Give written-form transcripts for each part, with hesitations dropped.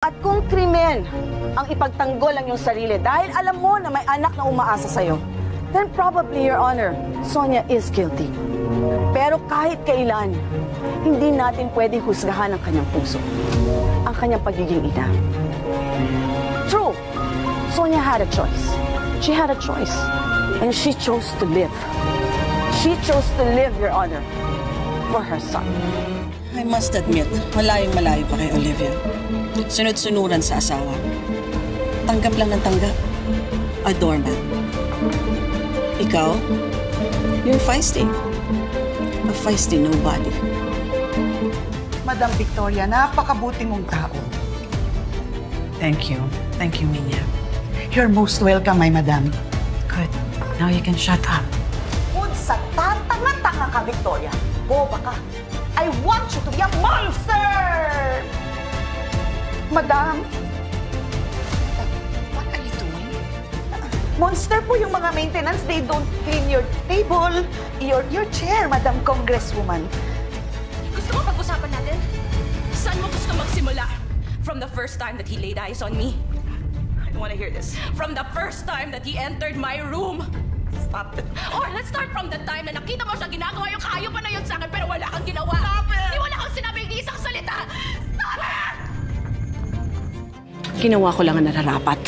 At kung krimen ang ipagtanggol ang iyong sarili dahil alam mo na may anak na umaasa sa'yo, then probably, Your Honor, Sonia is guilty. Pero kahit kailan, hindi natin pwede husgahan ang kanyang puso, ang kanyang pagiging ina. True, Sonia had a choice. She had a choice. And she chose to live. She chose to live, Your Honor, for her son. I must admit, malayong-malayo pa kay Olivia. Sunod-sunuran sa asawa. Tanggap lang ng tanggap. A doormat. Ikaw, you're feisty. A feisty nobody. Madam Victoria, napakabuti mong tao. Thank you. Thank you, Minya. You're most welcome, my madam. Good. Now you can shut up. Kung sa tatanga-tanga ka, Victoria, boba ka. I want you to be a monster! Madam, What are you doing? monster po yung mga maintenance. They don't clean your table, your chair, Madam Congresswoman. Gusto mo pag-usapan natin? Saan mo gusto magsimula? From the first time that he laid eyes on me? I don't want to hear this. From the first time that he entered my room? Stop it. Or let's start from the time na nakita mo siya ginagawa yung kayo pa na yun sa akin pero wala kang ginawa. Stop it! Di wala kang sinabi hindi isang salita. Stop it! Ginawa ko lang ang nararapat.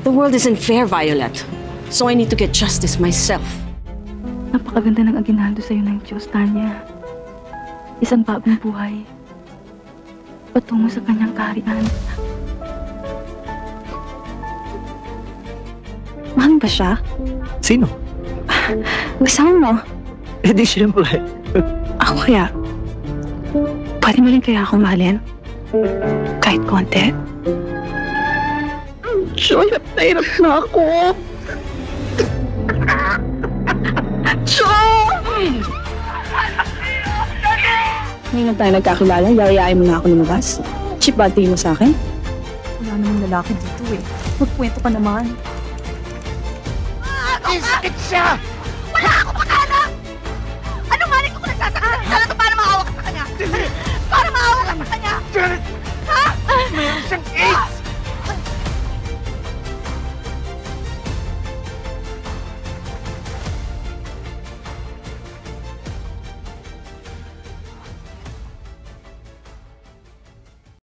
The world isn't fair, Violet. So I need to get justice myself. Napakaganda ng aginaldo sa'yo ng Diyos, Tanya. Isang bagong buhay. Patungo sa kanyang kaharian. Mahal ba siya? Sino? Gusto mo? Eh di siyempre. Ako kaya. Pwede mo rin kaya akong mahalin? Kahit konti? Joy, hirap na ako. Joy! Ngayon na tayo nagkakilala, yayayain mo na ako lumabas. Cheap ba tingin mo sa akin? Wala namang lalaki dito eh. Magkwento ka naman. Sakit siya! Wala akong pakalam! Anong mali ko kung nagsasakit? Talaga para maawa ka sa kanya? Para maawa ka sa kanya? Janet!